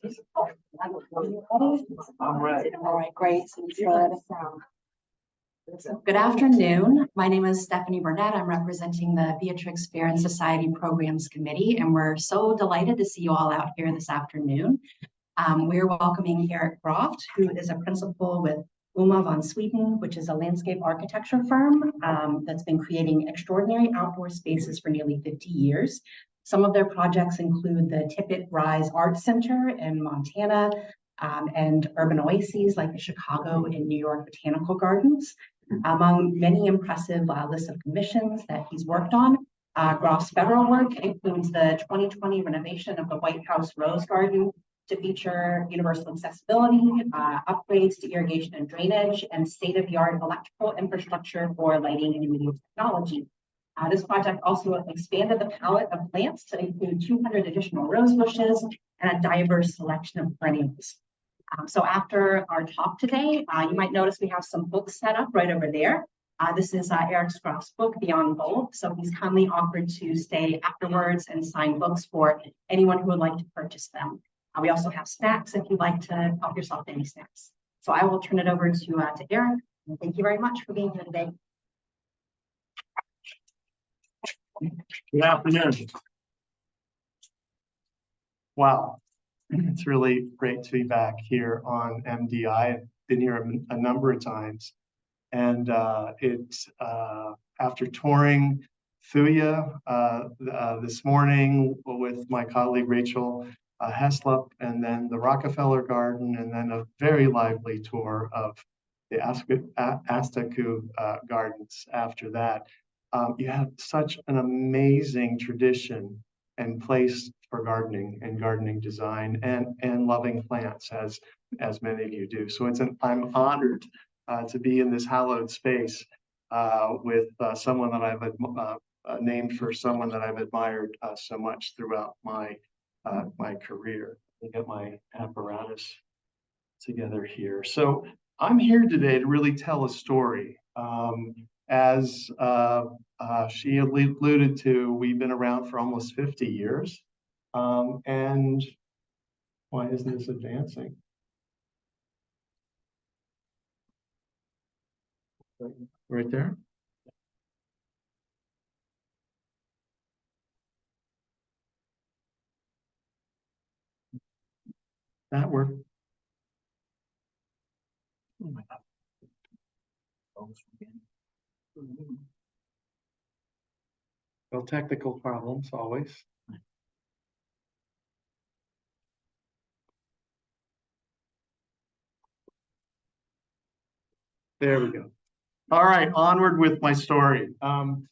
I'm ready. All right, great. So good afternoon. My name is Stephanie Burnett. I'm representing the Beatrix Fair and Society Programs Committee, and we're so delighted to see you all out here this afternoon. We're welcoming Eric Groft, who is a principal with Oehme von Sweden, which is a landscape architecture firm that's been creating extraordinary outdoor spaces for nearly 50 years. Some of their projects include the Tippet Rise Art Center in Montana and urban oases like the Chicago and New York Botanical Gardens. Among many impressive lists of commissions that he's worked on, Groft's federal work includes the 2020 renovation of the White House Rose Garden to feature universal accessibility, upgrades to irrigation and drainage, and state-of-the-art electrical infrastructure for lighting and media technology. This project also expanded the palette of plants to include 200 additional rose bushes and a diverse selection of perennials. So after our talk today, you might notice we have some books set up right over there. This is Eric Groft's book, Beyond Bold. So he's kindly offered to stay afterwards and sign books for anyone who would like to purchase them. We also have snacks if you'd like to help yourself to any snacks. So I will turn it over to Eric. And thank you very much for being here today. Good afternoon. Wow, it's really great to be back here on MDI. I've been here a number of times, and it's after touring Thuya this morning with my colleague Rachel Heslop, and then the Rockefeller Garden, and then a very lively tour of the Astaku Gardens after that. You have such an amazing tradition and place for gardening and gardening design and loving plants as many of you do. So I'm honored to be in this hallowed space with someone that I've named for someone that I've admired so much throughout my career. Let me get my apparatus together here. So I'm here today to really tell a story. As she alluded to, we've been around for almost 50 years. And why isn't this advancing? Right there? That worked. Oh my God. Well, technical problems always. There we go. All right, onward with my story. I'm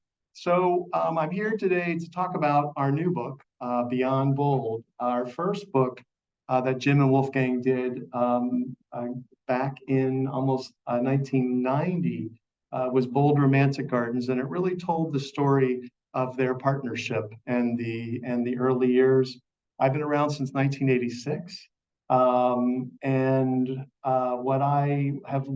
here today to talk about our new book, Beyond Bold. Our first book that Jim and Wolfgang did back in almost 1990 was Bold Romantic Gardens, and it really told the story of their partnership and the early years. I've been around since 1986. What I have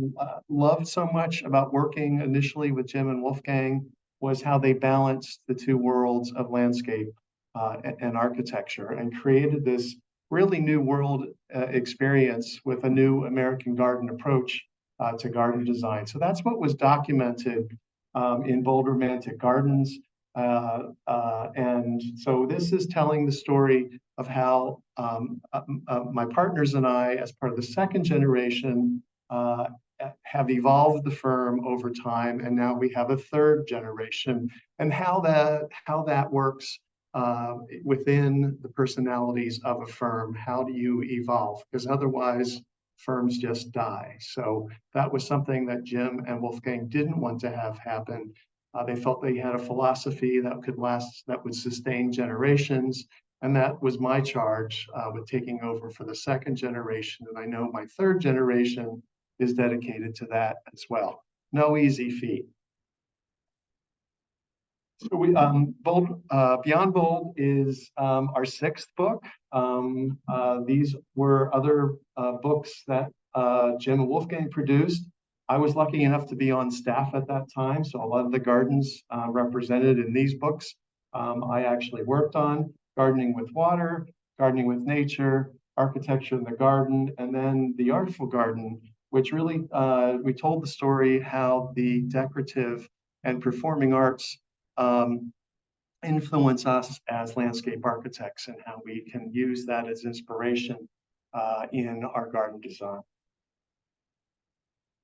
loved so much about working initially with Jim and Wolfgang was how they balanced the two worlds of landscape and architecture and created this really new world experience with a new American garden approach to garden design. So that's what was documented in Bold Romantic Gardens. And so this is telling the story of how my partners and I, as part of the second generation, have evolved the firm over time, and now we have a third generation, and how that works within the personalities of a firm. How do you evolve? Because otherwise firms just die. So that was something that Jim and Wolfgang didn't want to have happen. They felt they had a philosophy that could last, that would sustain generations. And that was my charge with taking over for the second generation. And I know my third generation is dedicated to that as well. No easy feat. So Beyond Bold is our sixth book. These were other books that Jim and Wolfgang produced. I was lucky enough to be on staff at that time, so a lot of the gardens represented in these books I actually worked on: gardening with water, gardening with nature, architecture in the garden, and then the artful garden, which really, we told the story how the decorative and performing arts influence us as landscape architects and how we can use that as inspiration in our garden design.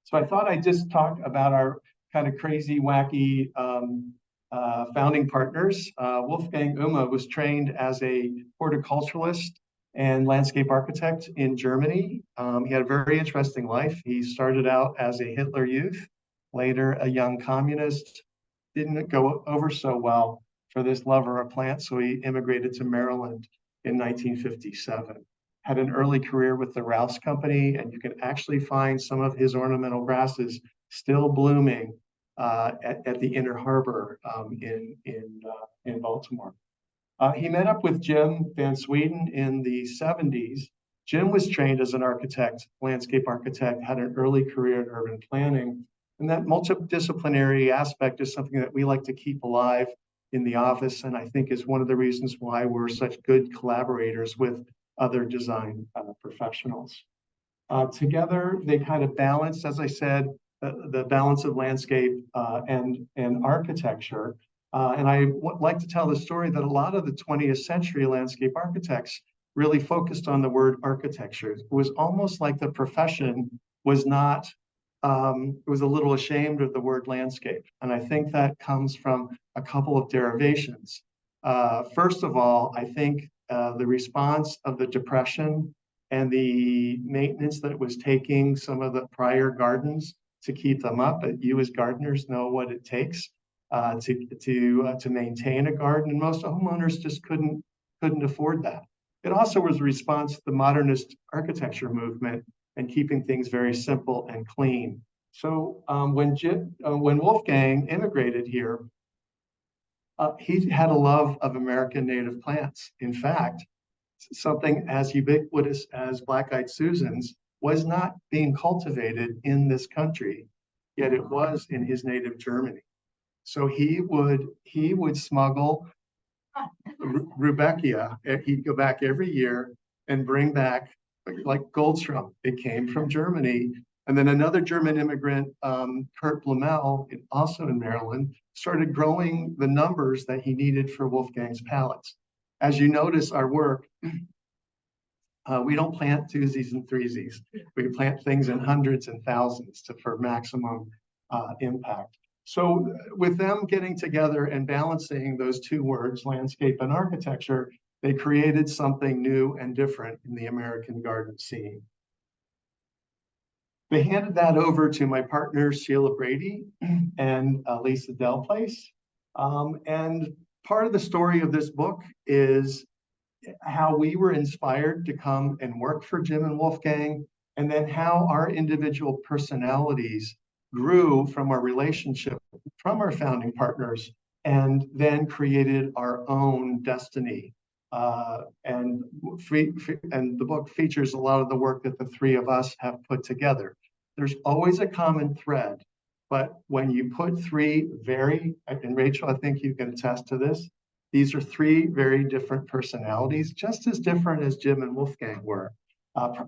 So I thought I'd just talk about our kind of crazy, wacky founding partners. Wolfgang Oehme was trained as a horticulturalist and landscape architect in Germany. He had a very interesting life. He started out as a Hitler Youth, later a young communist. Didn't go over so well for this lover of plants, so he immigrated to Maryland in 1957. Had an early career with the Rouse Company, and you can actually find some of his ornamental grasses still blooming at the Inner Harbor in Baltimore. He met up with Jim Van Sweden in the 70s. Jim was trained as an architect, landscape architect, had an early career in urban planning. And that multidisciplinary aspect is something that we like to keep alive in the office, and I think is one of the reasons why we're such good collaborators with other design professionals. Together, they kind of balance, as I said, the balance of landscape and architecture. And I like to tell the story that a lot of the 20th century landscape architects really focused on the word architecture. It was almost like the profession was not, it was a little ashamed of the word landscape. And I think that comes from a couple of derivations. First of all, I think the response of the Depression and the maintenance that it was taking some of the prior gardens to keep them up. You as gardeners know what it takes to maintain a garden, and most homeowners just couldn't afford that. It also was a response to the modernist architecture movement and keeping things very simple and clean. So when Wolfgang immigrated here, he had a love of American native plants. In fact, something as ubiquitous as black-eyed Susans was not being cultivated in this country, yet it was in his native Germany. So he would smuggle Rudbeckia. He'd go back every year and bring back like Goldstrom. It came from Germany. And then another German immigrant, Kurt Blumel, also in Maryland, started growing the numbers that he needed for Wolfgang's palettes. As you notice our work, we don't plant twosies and threesies. We plant things in hundreds and thousands for maximum impact. So with them getting together and balancing those two words, landscape and architecture, they created something new and different in the American garden scene. They handed that over to my partners, Sheila Brady and Lisa Delplace. And part of the story of this book is how we were inspired to come and work for Jim and Wolfgang, and then how our individual personalities grew from our relationship from our founding partners and then created our own destiny. And the book features a lot of the work that the three of us have put together. There's always a common thread, but when you put three and Rachel, I think you can attest to this, these are three very different personalities, just as different as Jim and Wolfgang were.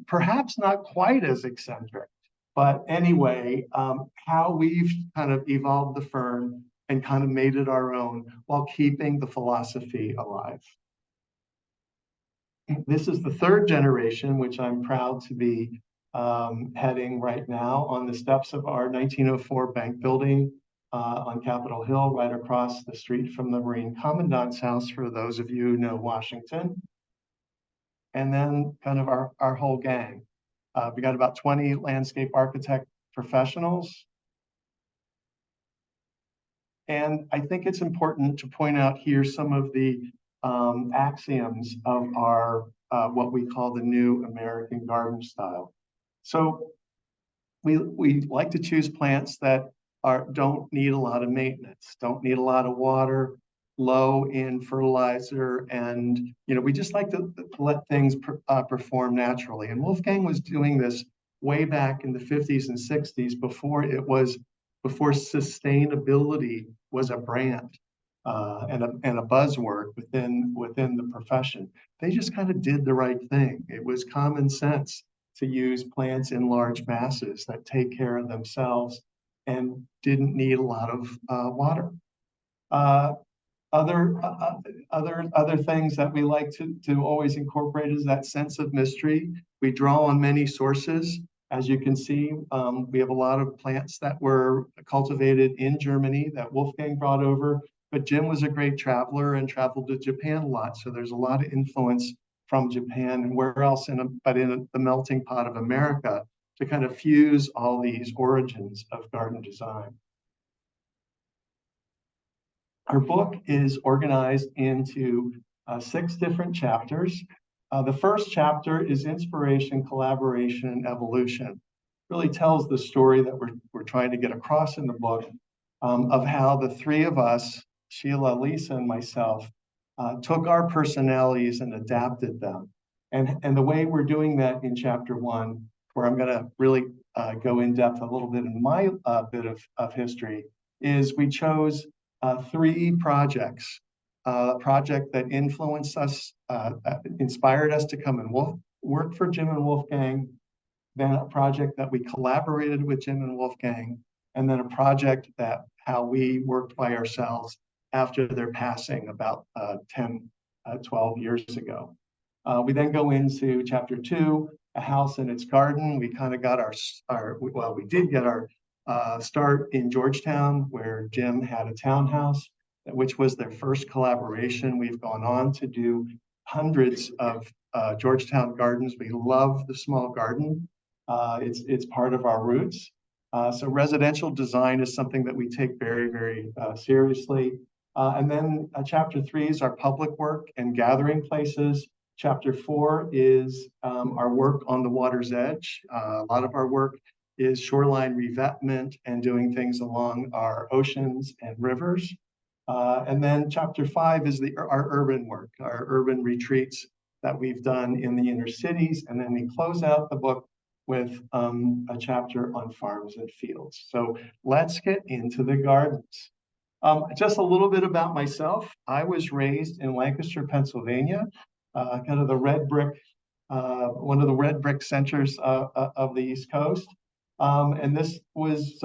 Perhaps not quite as eccentric, but anyway, how we've kind of evolved the firm and kind of made it our own while keeping the philosophy alive. This is the third generation, which I'm proud to be heading right now on the steps of our 1904 bank building on Capitol Hill, right across the street from the Marine Commandant's house, for those of you who know Washington. And then kind of our whole gang. We got about 20 landscape architect professionals. And I think it's important to point out here some of the axioms of our what we call the new American garden style. So we like to choose plants that don't need a lot of maintenance, don't need a lot of water, low in fertilizer, and we just like to let things perform naturally. And Wolfgang was doing this way back in the 50s and 60s before sustainability was a brand. and a buzzword within the profession. They just kind of did the right thing. It was common sense to use plants in large masses that take care of themselves and didn't need a lot of water. Uh, other things that we like to always incorporate is that sense of mystery. We draw on many sources. As you can see, we have a lot of plants that were cultivated in Germany that Wolfgang brought over, but Jim was a great traveler and traveled to Japan a lot. So there's a lot of influence from Japan and where else but in the melting pot of America to kind of fuse all these origins of garden design. Our book is organized into 6 different chapters. The first chapter is inspiration, collaboration, and evolution. Really tells the story that we're trying to get across in the book of how the 3 of us, Sheila, Lisa, and myself, took our personalities and adapted them. And the way we're doing that in chapter 1, where I'm going to really go in depth a little bit in my bit of history, is we chose 3 projects. A project that influenced us, inspired us to come and work for Jim and Wolfgang, then a project that we collaborated with Jim and Wolfgang, and then a project that how we worked by ourselves after their passing about 10, 12 years ago. We then go into chapter 2, a house and its garden. We kind of got we did get our start in Georgetown, where Jim had a townhouse, which was their first collaboration. We've gone on to do hundreds of Georgetown gardens. We love the small garden. It's part of our roots. So residential design is something that we take very, very seriously. And then chapter 3 is our public work and gathering places. Chapter 4 is our work on the water's edge. A lot of our work is shoreline revetment and doing things along our oceans and rivers. And then chapter 5 is our urban work, our urban retreats that we've done in the inner cities. And then we close out the book with a chapter on farms and fields. So let's get into the gardens. Just a little bit about myself. I was raised in Lancaster, Pennsylvania, kind of the red brick, one of the red brick centers of the East Coast. And this was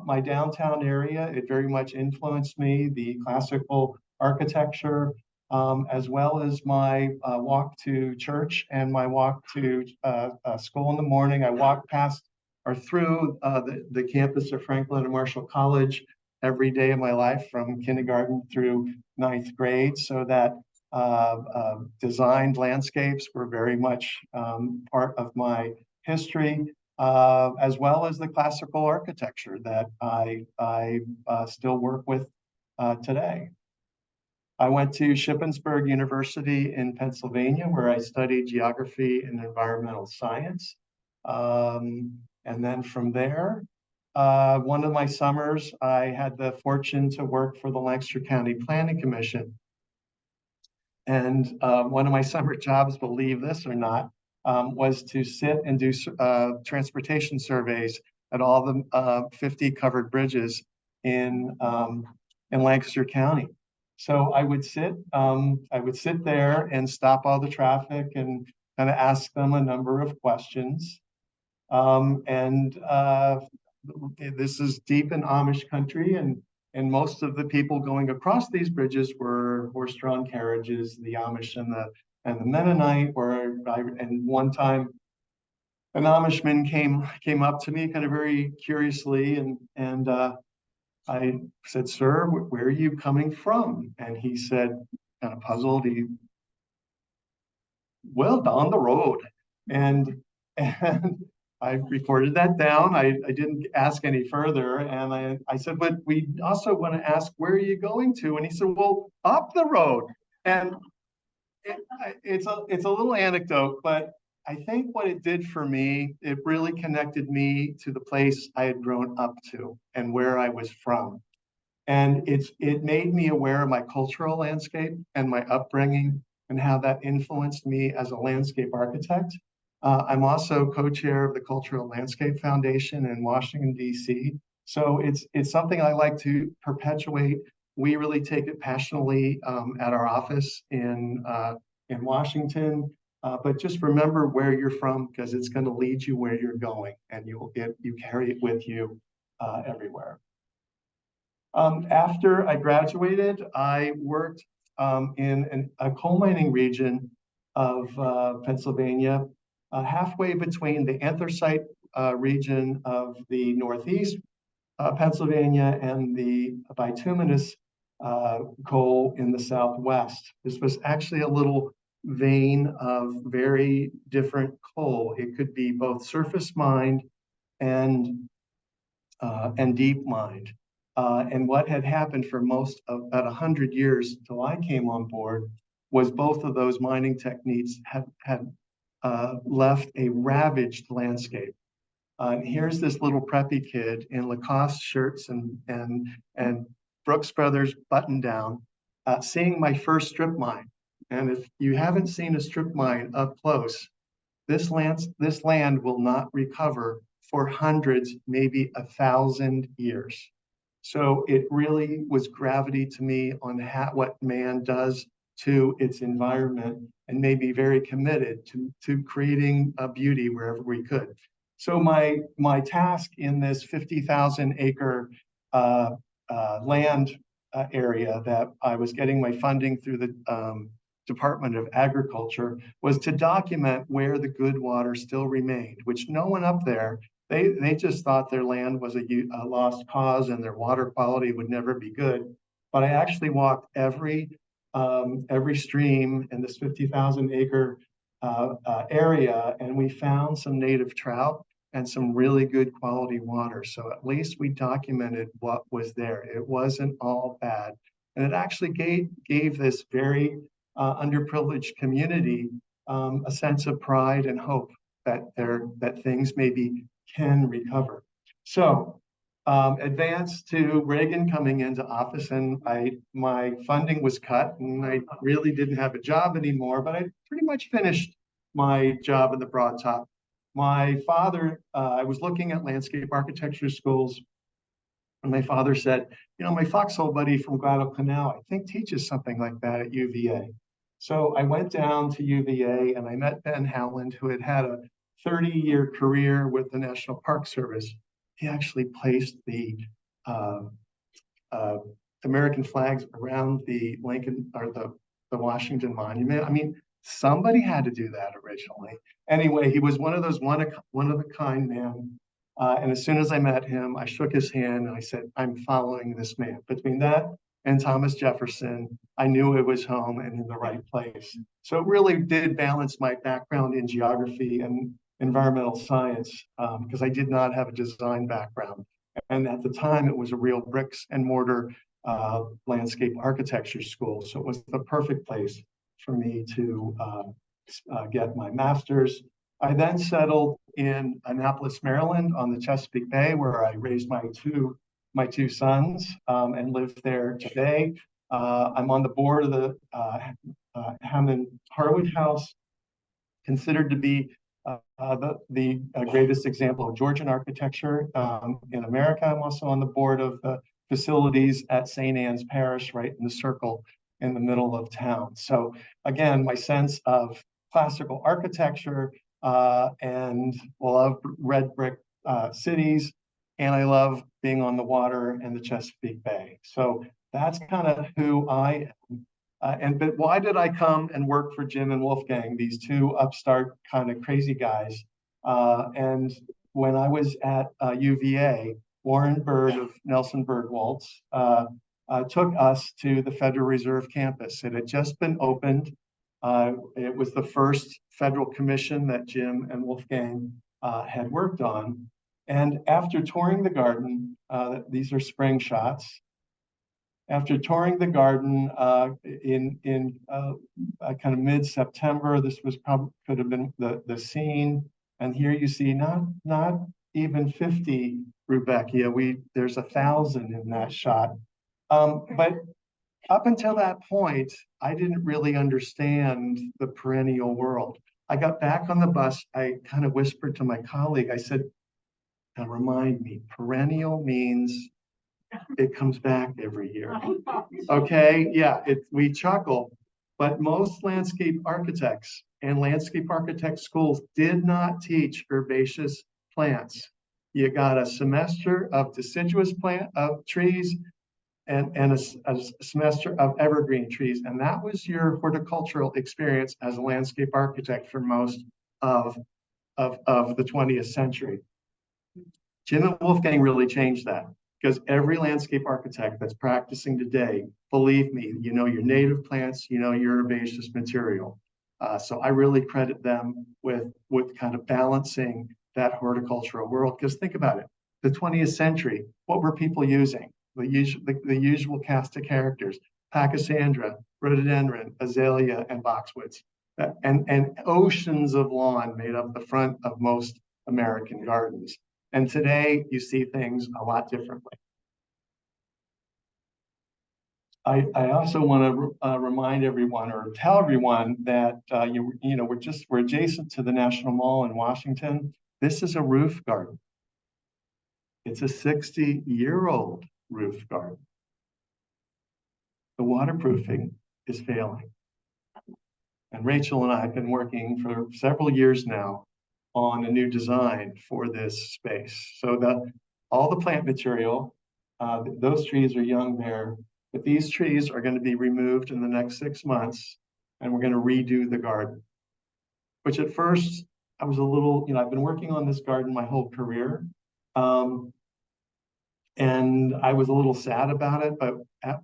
my downtown area. It very much influenced me, the classical architecture, as well as my walk to church and my walk to school in the morning. I walked past or through the campus of Franklin and Marshall College every day of my life from kindergarten through 9th grade, so that designed landscapes were very much part of my history. As well as the classical architecture that I still work with today. I went to Shippensburg University in Pennsylvania, where I studied geography and environmental science. And then from there, one of my summers, I had the fortune to work for the Lancaster County Planning Commission. And one of my summer jobs, believe this or not, was to sit and do transportation surveys at all the 50 covered bridges in Lancaster County. So I would sit there and stop all the traffic and kind of ask them a number of questions. This is deep in Amish country, and most of the people going across these bridges were horse-drawn carriages, the Amish and the Mennonite. And one time, an Amishman came up to me kind of very curiously, and I said, "Sir, where are you coming from?" And he said, kind of puzzled, "Well, down the road." And I recorded that down. I didn't ask any further. And I said, "But we also want to ask, where are you going to?" And he said, "Well, up the road." And it's a little anecdote, but I think what it did for me, it really connected me to the place I had grown up to and where I was from. And it made me aware of my cultural landscape and my upbringing and how that influenced me as a landscape architect. I'm also co-chair of the Cultural Landscape Foundation in Washington, D.C. So it's something I like to perpetuate we really take it passionately at our office in Washington. But just remember where you're from, because it's going to lead you where you're going, and you carry it with you everywhere. After I graduated, I worked in a coal mining region of Pennsylvania, halfway between the anthracite region of the Northeast Pennsylvania and the bituminous coal in the Southwest. This was actually a little vein of very different coal. It could be both surface mined and deep mined. And what had happened for most of about 100 years till I came on board was both of those mining techniques had left a ravaged landscape. Here's this little preppy kid in Lacoste shirts and Brooks Brothers button down, seeing my first strip mine. And if you haven't seen a strip mine up close, this land will not recover for hundreds, maybe 1,000 years. So it really was gravity to me on what man does to its environment, and made me very committed to creating a beauty wherever we could. So my task in this 50,000 acre land area that I was getting my funding through the Department of Agriculture was to document where the good water still remained, which no one up there, they just thought their land was a lost cause and their water quality would never be good. But I actually walked every stream in this 50,000 acre area, and we found some native trout and some really good quality water. So at least we documented what was there. It wasn't all bad. And it actually gave this very underprivileged community a sense of pride and hope that things maybe can recover. So advanced to Reagan coming into office, and my funding was cut, and I really didn't have a job anymore, but I pretty much finished my job in the Broad Top. My father, I was looking at landscape architecture schools, and my father said, you know, my foxhole buddy from Guadalcanal, I think teaches something like that at UVA. So I went down to UVA and I met Ben Howland, who had a 30-year career with the National Park Service. He actually placed the American flags around the Lincoln or the Washington Monument. I mean, somebody had to do that originally. Anyway, he was one of those one of a kind man. And as soon as I met him, I shook his hand and I said, I'm following this man. Between that and Thomas Jefferson, I knew it was home and in the right place. So it really did balance my background in geography and environmental science, because I did not have a design background. And at the time, it was a real bricks and mortar landscape architecture school. So it was the perfect place for me to get my master's. I then settled in Annapolis, Maryland, on the Chesapeake Bay, where I raised my two sons and live there today. I'm on the board of the Hammond Harwood House, considered to be the greatest example of Georgian architecture in America. I'm also on the board of the facilities at St. Anne's Parish, right in the circle in the middle of town. So again, my sense of classical architecture and love red brick cities, and I love being on the water and the Chesapeake Bay. So that's kind of who I am. But why did I come and work for Jim and Wolfgang, these two upstart kind of crazy guys? And when I was at UVA, Warren Bird of Nelson Bergwaltz took us to the Federal Reserve campus. It had just been opened. It was the first federal commission that Jim and Wolfgang had worked on. And after touring the garden, these are spring shots. After touring the garden in kind of mid-September, this was probably could have been the scene. And here you see not even 50 Rudbeckia. There's 1,000 in that shot. But up until that point, I didn't really understand the perennial world. I got back on the bus. I kind of whispered to my colleague. I said, "Now remind me, perennial means It comes back every year. Okay, yeah, we chuckle, but most landscape architects and landscape architect schools did not teach herbaceous plants. You got a semester of deciduous plant of trees and a semester of evergreen trees. And that was your horticultural experience as a landscape architect for most of, of the 20th century. Jim and Wolfgang really changed that because every landscape architect that's practicing today, believe me, you know your native plants, you know your herbaceous material. So I really credit them with kind of balancing that horticultural world. Because think about it, the 20th century, what were people using? The usual cast of characters: Pachysandra, rhododendron, azalea, and boxwoods. And oceans of lawn made up the front of most American gardens. And today you see things a lot differently. I also want to remind everyone or tell everyone that we're adjacent to the National Mall in Washington. This is a roof garden. It's a 60-year-old roof garden. The waterproofing is failing. And Rachel and I have been working for several years now on a new design for this space. So all the plant material, those trees are young there, but these trees are going to be removed in the next 6 months, and we're going to redo the garden. Which at first I was a little, I've been working on this garden my whole career. And I was a little sad about it, but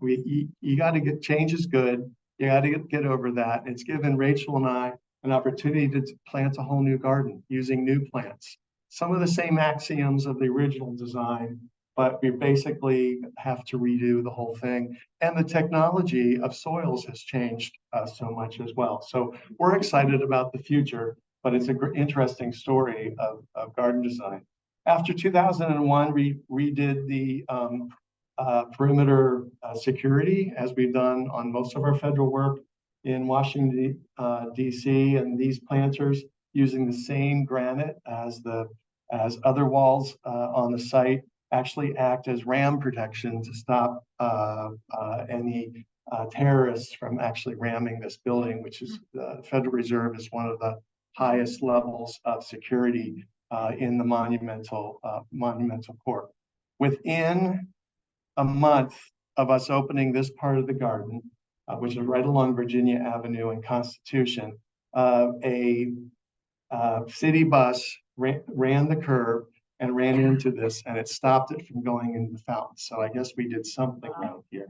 you got to get, change is good. You got to get over that. It's given Rachel and I an opportunity to plant a whole new garden using new plants. Some of the same axioms of the original design, but we basically have to redo the whole thing. And the technology of soils has changed so much as well. So we're excited about the future, but it's an interesting story of garden design. After 2001, we redid the perimeter security, as we've done on most of our federal work in Washington, D.C. And these planters, using the same granite as other walls on the site, actually act as ram protection to stop any terrorists from actually ramming this building, which is the Federal Reserve is one of the highest levels of security in the monumental court. Within a month of us opening this part of the garden, which is right along Virginia Avenue and Constitution, a city bus ran the curb and ran into this, and it stopped it from going into the fountain. So I guess we did something around here.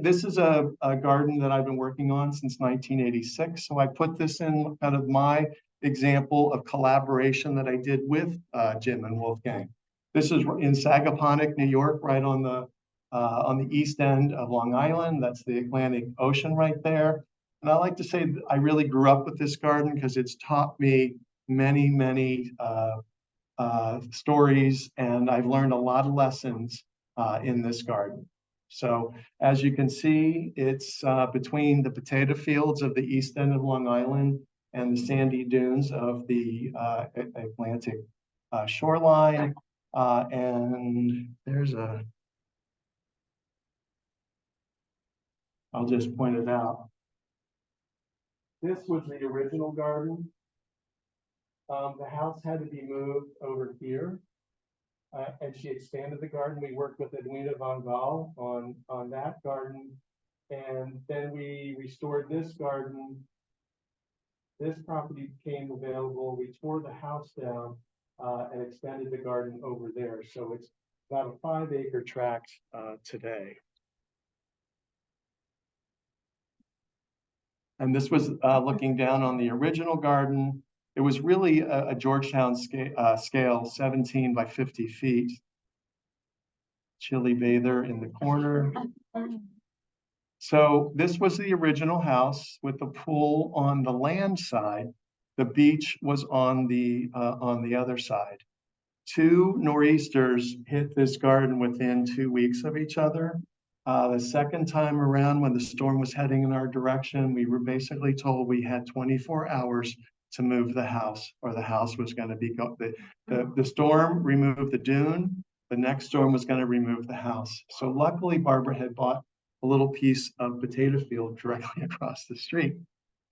This is a garden that I've been working on since 1986. So I put this in kind of my example of collaboration that I did with Jim and Wolfgang. This is in Sagaponack, New York, right on the east end of Long Island. That's the Atlantic Ocean right there. And I like to say that I really grew up with this garden because it's taught me many, many stories, and I've learned a lot of lessons in this garden. So as you can see, it's between the potato fields of the east end of Long Island and the sandy dunes of the Atlantic shoreline. And there's I'll just point it out. This was the original garden. The house had to be moved over here. And she expanded the garden. We worked with Edwina von Gaal on that garden. And then we restored this garden. This property became available. We tore the house down and extended the garden over there. So it's about a 5-acre tract today. And this was looking down on the original garden. It was really a Georgetown scale, 17 by 50 feet. Chili bather in the corner. So this was the original house with the pool on the land side. The beach was on the other side. 2 nor'easters hit this garden within 2 weeks of each other. The second time around, when the storm was heading in our direction, we were basically told we had 24 hours to move the house, or the house was going to be the storm removed the dune. The next storm was going to remove the house. So luckily, Barbara had bought a little piece of potato field directly across the street.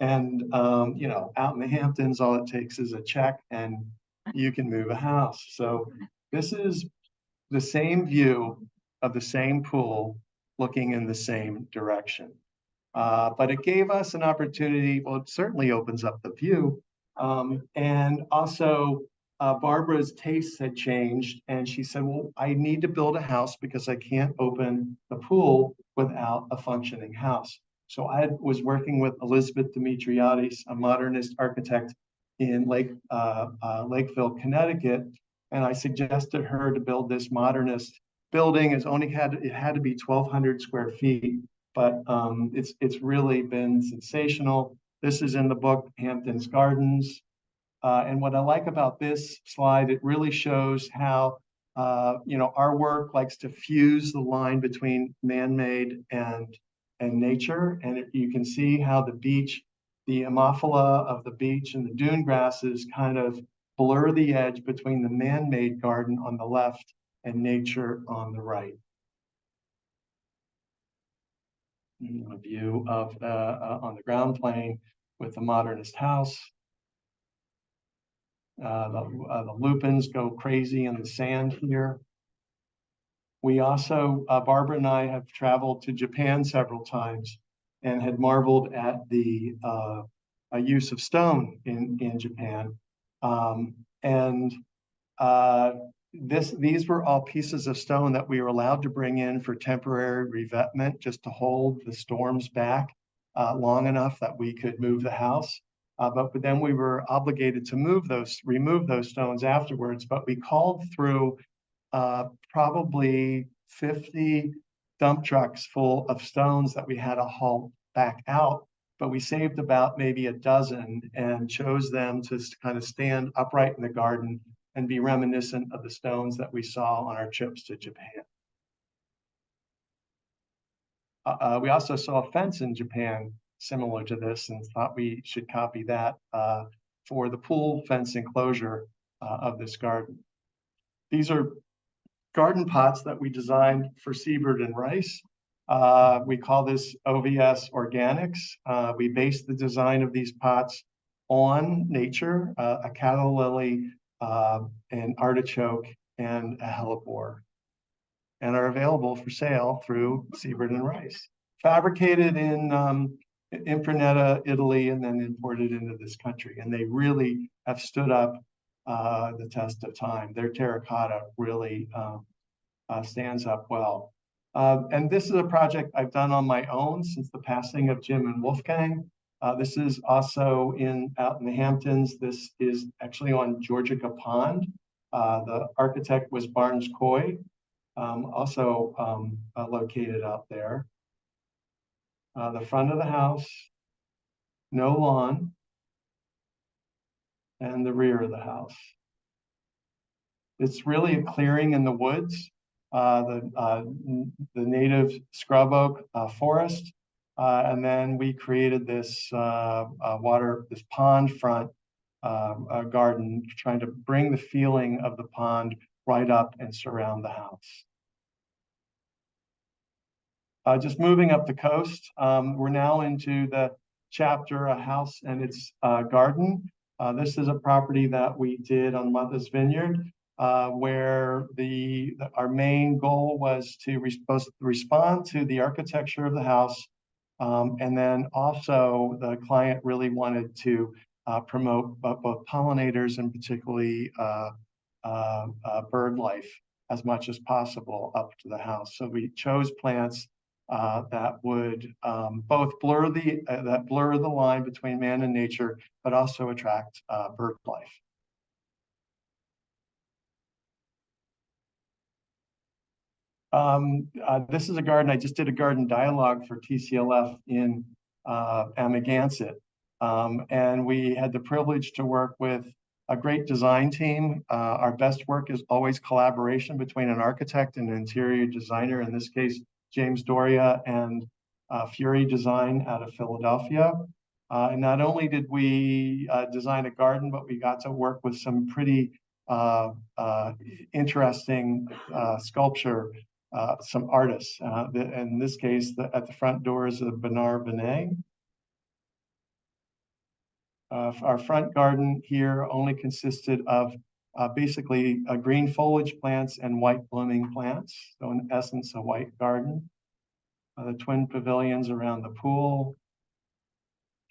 And, you know, out in the Hamptons, all it takes is a check and you can move a house. So this is the same view of the same pool looking in the same direction. But it gave us an opportunity. Well, it certainly opens up the view. And also, Barbara's tastes had changed, and she said, well, I need to build a house because I can't open the pool without a functioning house. So I was working with Elizabeth Dimitriadis, a modernist architect in Lakeville, Connecticut, and I suggested her to build this modernist building. It had to be 1,200 square feet, but it's really been sensational. This is in the book Hampton's Gardens. And what I like about this slide, it really shows how you know, our work likes to fuse the line between man-made and nature. And you can see how the beach, the Ammophila of the beach and the dune grasses kind of blur the edge between the man-made garden on the left and nature on the right. A view of on the ground plane with the modernist house. The lupins go crazy in the sand here. We also, Barbara and I have traveled to Japan several times and had marveled at the use of stone in Japan. These were all pieces of stone that we were allowed to bring in for temporary revetment, just to hold the storms back long enough that we could move the house. But then we were obligated to remove those stones afterwards. But we called through probably 50 dump trucks full of stones that we had to haul back out. But we saved about maybe a dozen and chose them to kind of stand upright in the garden and be reminiscent of the stones that we saw on our trips to Japan. We also saw a fence in Japan similar to this and thought we should copy that for the pool fence enclosure of this garden. These are garden pots that we designed for Seabird and Rice. We call this OVS Organics. We based the design of these pots on nature, a calla lily, an artichoke, and a hellebore, and are available for sale through Seabird and Rice. Fabricated in Impruneta, Italy, and then imported into this country. And they really have stood up the test of time. Their terracotta really stands up well. And this is a project I've done on my own since the passing of Jim and Wolfgang. This is also out in the Hamptons. This is actually on Georgica Pond. The architect was Barnes Coy, also located out there. The front of the house, no lawn, and the rear of the house. It's really a clearing in the woods, the native scrub oak forest. And then we created this this pond front garden, trying to bring the feeling of the pond right up and surround the house. Just moving up the coast, we're now into the chapter, a house and its garden. This is a property that we did on Martha's Vineyard, where our main goal was to respond to the architecture of the house. And then also the client really wanted to promote both pollinators and particularly bird life as much as possible up to the house. So we chose plants that would both blur the line between man and nature, but also attract bird life. This is a garden. I just did a garden dialogue for TCLF in Amagansett. And we had the privilege to work with a great design team. Our best work is always collaboration between an architect and an interior designer, in this case, James Doria and Fury Design out of Philadelphia. And not only did we design a garden, but we got to work with some pretty interesting sculpture, some artists. In this case, at the front door is a Bernard Benet. Our front garden here only consisted of basically green foliage plants and white blooming plants. So in essence, a white garden. The twin pavilions around the pool.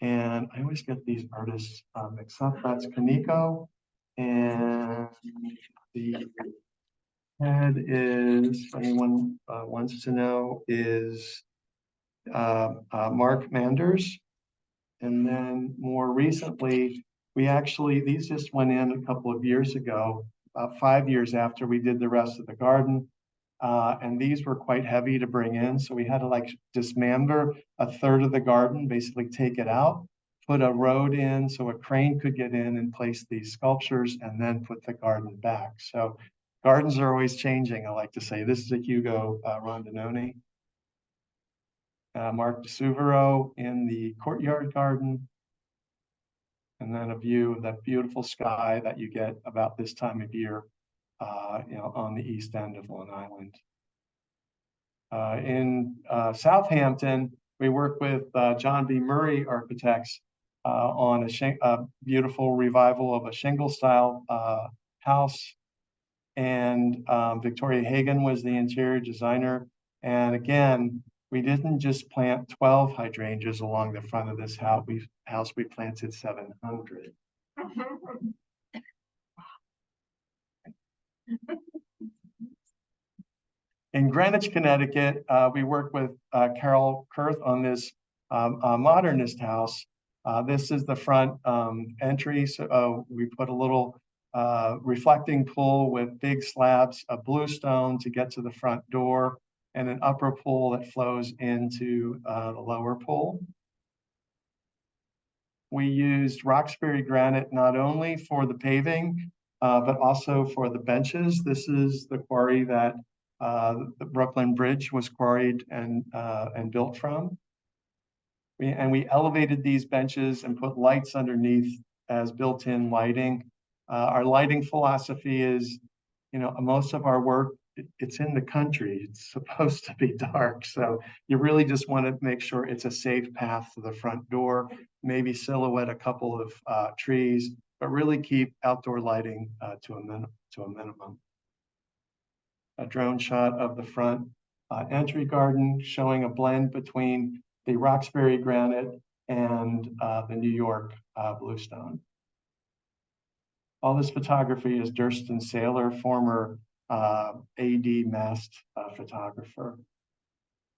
And I always get these artists mixed up. That's Kaneko. And the head is, if anyone wants to know, is Mark Manders. And then more recently, these just went in a couple of years ago, about 5 years after we did the rest of the garden. And these were quite heavy to bring in. So we had to like dismember a third of the garden, basically take it out, put a road in so a crane could get in and place these sculptures and then put the garden back. So gardens are always changing, I like to say. This is a Hugo Rondinone. Mark DeSuvero in the courtyard garden. And then a view of that beautiful sky that you get about this time of year, on the east end of Long Island. In Southampton, we work with John B. Murray Architects on a beautiful revival of a shingle-style house. And Victoria Hagan was the interior designer. And again, we didn't just plant 12 hydrangeas along the front of this house. We planted 700. In Greenwich, Connecticut, we work with Carol Kurth on this modernist house. This is the front entry. So we put a little reflecting pool with big slabs of bluestone to get to the front door, and an upper pool that flows into the lower pool. We used Roxbury granite not only for the paving, but also for the benches. This is the quarry that the Brooklyn Bridge was quarried and built from. We elevated these benches and put lights underneath as built-in lighting. Our lighting philosophy is, most of our work, it's in the country. It's supposed to be dark. So you really just want to make sure it's a safe path to the front door, maybe silhouette a couple of trees, but really keep outdoor lighting to a minimum. A drone shot of the front entry garden showing a blend between the Roxbury granite and the New York bluestone. All this photography is Durston Saylor, former AD mast photographer,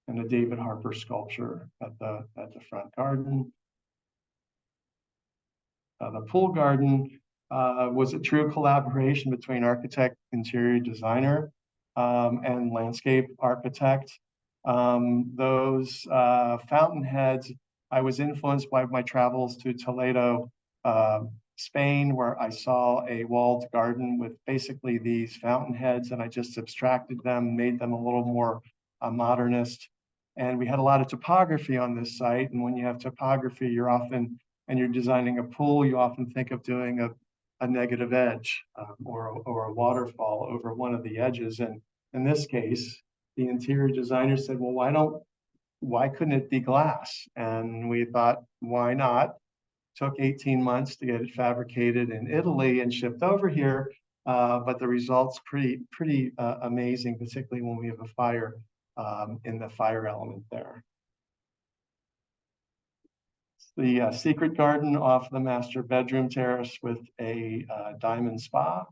and a David Harper sculpture at the front garden. The pool garden was a true collaboration between architect, interior designer, and landscape architect. Those fountain heads, I was influenced by my travels to Toledo, Spain, where I saw a walled garden with basically these fountain heads, and I just abstracted them, made them a little more modernist. And we had a lot of topography on this site. And when you have topography, and you're designing a pool, you often think of doing a negative edge or a waterfall over one of the edges. And in this case, the interior designer said, well, why couldn't it be glass? And we thought, why not? Took 18 months to get it fabricated in Italy and shipped over here. But the results pretty amazing, particularly when we have a fire in the fire element there. The secret garden off the master bedroom terrace with a diamond spa.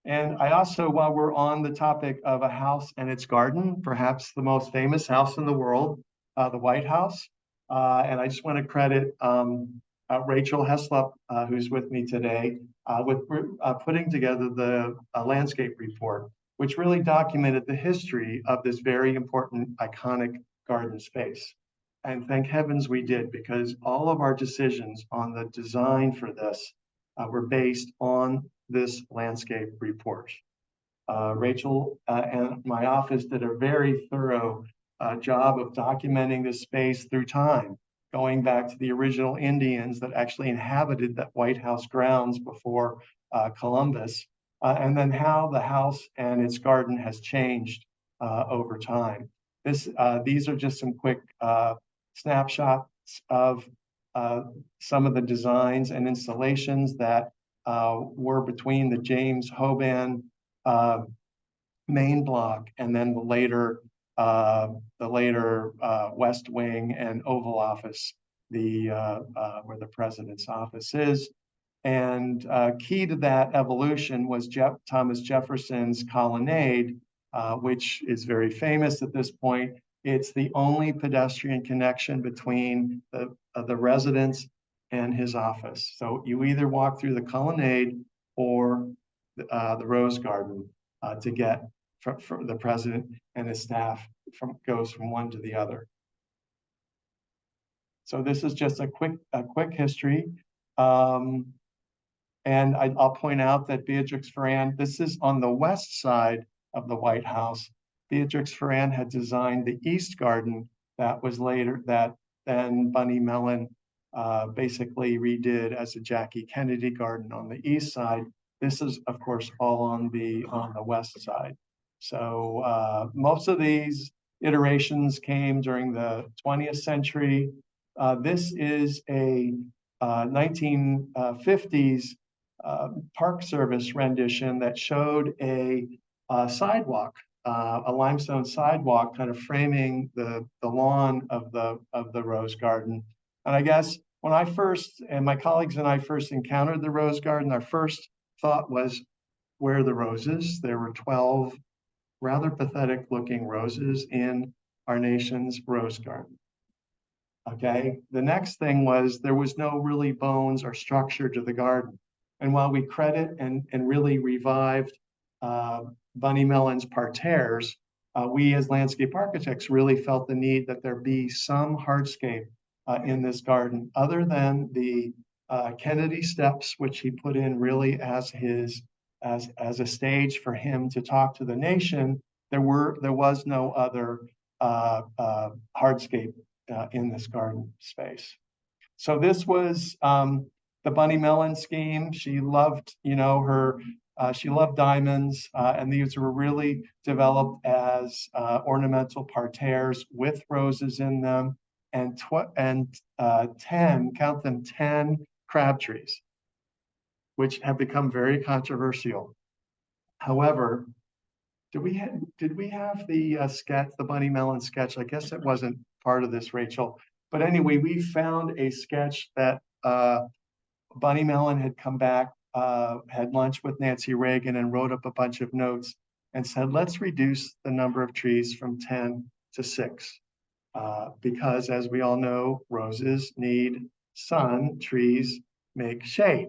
And I also, while we're on the topic of a house and its garden, perhaps the most famous house in the world, the White House. And I just want to credit Rachel Heslop, who's with me today, with putting together the landscape report, which really documented the history of this very important, iconic garden space. And thank heavens we did, because all of our decisions on the design for this were based on this landscape report. Rachel and my office did a very thorough job of documenting this space through time going back to the original Indians that actually inhabited that White House grounds before Columbus, and then how the house and its garden has changed over time. These are just some quick snapshots of some of the designs and installations that were between the James Hoban main block and then the later West Wing and Oval Office, where the president's office is. And key to that evolution was Thomas Jefferson's colonnade, which is very famous at this point. It's the only pedestrian connection between the residence and his office. So you either walk through the colonnade or the Rose Garden to get from the president and his staff goes from one to the other. So this is just a quick history. And I'll point out that Beatrix Farrand, this is on the west side of the White House. Beatrix Farrand had designed the East Garden that then Bunny Mellon basically redid as a Jackie Kennedy garden on the east side. This is, of course, all on the west side. So most of these iterations came during the 20th century. This is a 1950s Park Service rendition that showed a sidewalk, a limestone sidewalk, kind of framing the lawn of the Rose Garden. And I guess when I first, and my colleagues and I first encountered the Rose Garden, our first thought was, where are the roses? There were 12 rather pathetic looking roses in our nation's Rose Garden. Okay, the next thing was there was no really bones or structure to the garden. And while we credit and really revived Bunny Mellon's parterres, we as landscape architects really felt the need that there be some hardscape in this garden, other than the Kennedy steps, which he put in really as a stage for him to talk to the nation. There was no other hardscape in this garden space. So this was the Bunny Mellon scheme. She loved, she loved diamonds, and these were really developed as ornamental parterres with roses in them, and 10 crab trees, which have become very controversial. However, did we have the sketch, the Bunny Mellon sketch? I guess it wasn't part of this, Rachel. But anyway, we found a sketch that Bunny Mellon had come back, had lunch with Nancy Reagan and wrote up a bunch of notes and said, let's reduce the number of trees from 10 to 6. Because as we all know, roses need sun, trees make shade.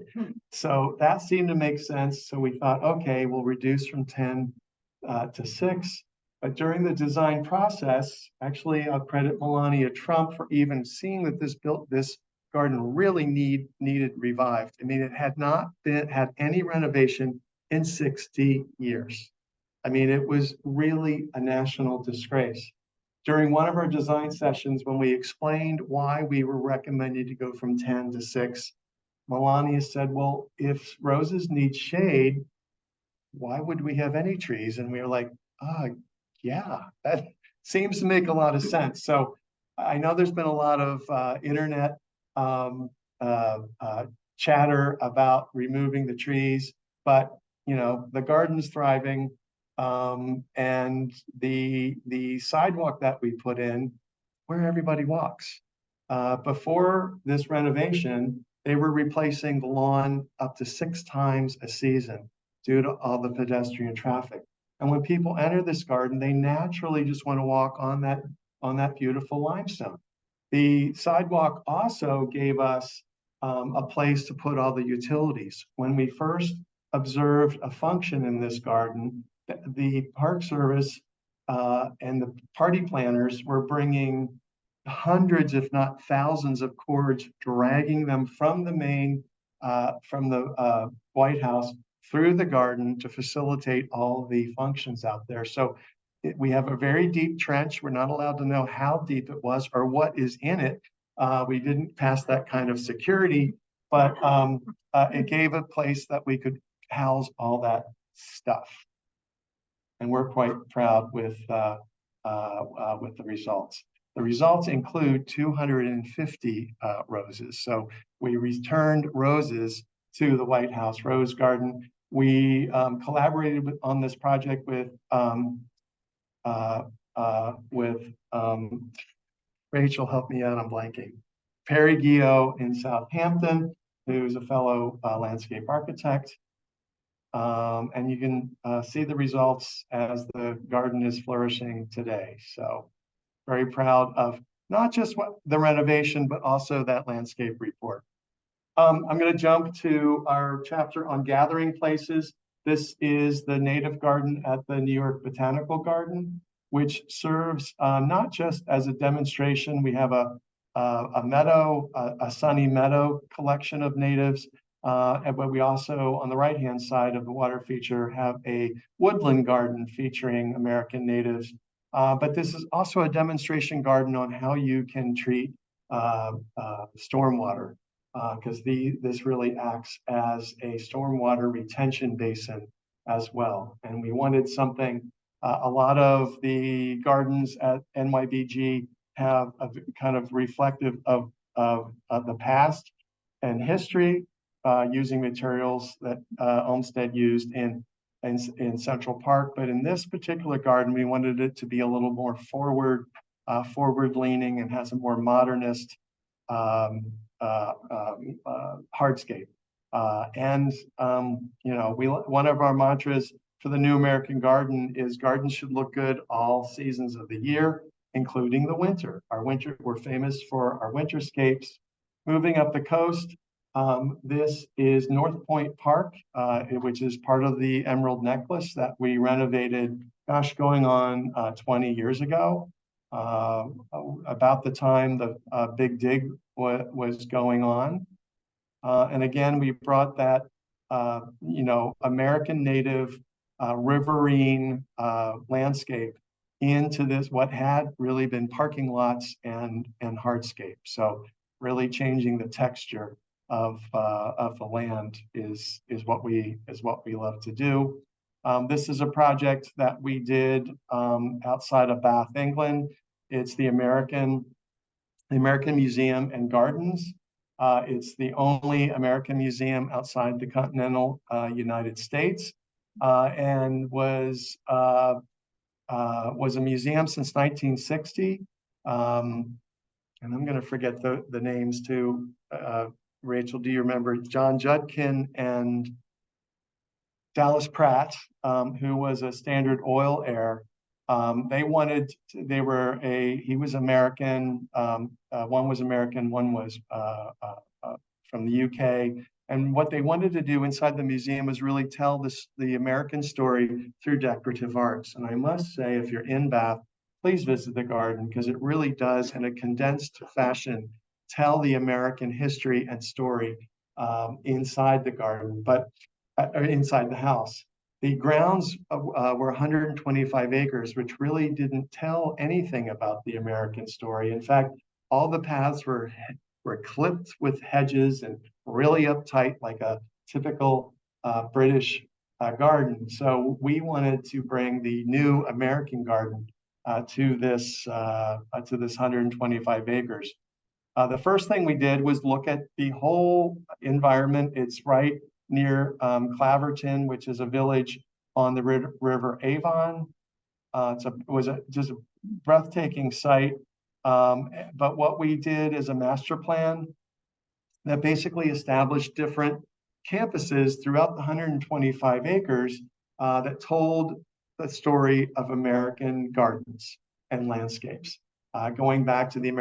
So that seemed to make sense. So we thought, okay, we'll reduce from 10 to 6. But during the design process, actually, I'll credit Melania Trump for even seeing that this garden really needed revived. I mean, it had not had any renovation in 60 years. I mean, it was really a national disgrace. During one of our design sessions, when we explained why we were recommended to go from 10 to 6, Melania said, well, if roses need shade, why would we have any trees? And we were like, yeah, that seems to make a lot of sense. So I know there's been a lot of internet chatter about removing the trees, but the garden's thriving, and the sidewalk that we put in, where everybody walks. Before this renovation, they were replacing the lawn up to 6 times a season due to all the pedestrian traffic. And when people enter this garden, they naturally just want to walk on that beautiful limestone. The sidewalk also gave us a place to put all the utilities. When we first observed a function in this garden, the Park Service and the party planners were bringing hundreds, if not thousands, of cords, dragging them from the White House through the garden to facilitate all the functions out there. So we have a very deep trench. We're not allowed to know how deep it was or what is in it, We didn't pass that kind of security, but it gave a place that we could house all that stuff. And we're quite proud with the results. The results include 250 roses. So we returned roses to the White House Rose Garden. We collaborated on this project with Rachel, help me out, I'm blanking. Perry Guillot in Southampton, who's a fellow landscape architect. And you can see the results as the garden is flourishing today. So very proud of not just the renovation, but also that landscape report. I'm going to jump to our chapter on gathering places. This is the native garden at the New York Botanical Garden, which serves not just as a demonstration. We have a meadow, a sunny meadow collection of natives, but we also, on the right-hand side of the water feature, have a woodland garden featuring American natives. But this is also a demonstration garden on how you can treat stormwater, because this really acts as a stormwater retention basin as well. And we wanted something, a lot of the gardens at NYBG have a kind of reflective of the past and history, using materials that Olmsted used in Central Park. But in this particular garden, we wanted it to be a little more forward leaning, and has a more modernist hardscape. One of our mantras for the New American Garden is gardens should look good all seasons of the year, including the winter. We're famous for our winterscapes. Moving up the coast, this is North Point Park, which is part of the Emerald Necklace that we renovated, gosh, going on 20 years ago, about the time the Big Dig was going on. And again, we brought that, American native riverine landscape into this, what had really been parking lots and hardscape. So really changing the texture of the land is what we love to do. This is a project that we did outside of Bath, England. It's the American Museum and Gardens. It's the only American museum outside the continental United States, and was a museum since 1960. And I'm going to forget the names too. Rachel, do you remember John Judkin and Dallas Pratt, who was a Standard Oil heir? He was American, one was American, one was from the UK. And what they wanted to do inside the museum was really tell the American story through decorative arts. And I must say, if you're in Bath, please visit the garden, because it really does, in a condensed fashion, tell the American history and story inside the garden, but inside the house. The grounds were 125 acres, which really didn't tell anything about the American story. In fact, all the paths were clipped with hedges and really uptight, like a typical British garden. So we wanted to bring the new American garden to this 125 acres. The first thing we did was look at the whole environment. It's right near Claverton, which is a village on the River Avon. It was just a breathtaking site. But what we did is a master plan that basically established different campuses throughout the 125 acres that told the story of American gardens and landscapes, going back to the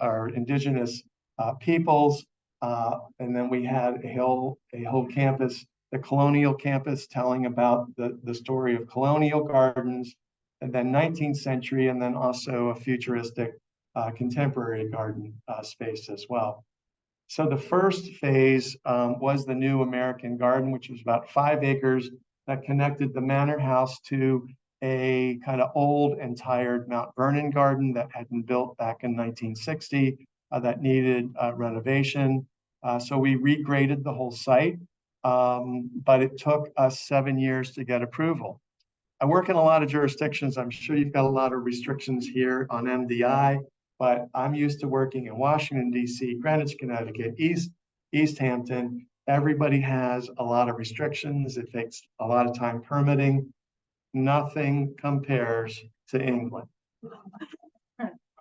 our indigenous peoples. And then we had a whole campus, the colonial campus, telling about the story of colonial gardens, and then 19th century, and then also a futuristic contemporary garden space as well. So the first phase was the new American Garden, which was about 5 acres that connected the manor house to a kind of old and tired Mount Vernon garden that had been built back in 1960. that needed renovation. So we regraded the whole site, but it took us 7 years to get approval. I work in a lot of jurisdictions. I'm sure you've got a lot of restrictions here on MDI, but I'm used to working in Washington, D.C., Greenwich, Connecticut, East Hampton. Everybody has a lot of restrictions. It takes a lot of time permitting. Nothing compares to England.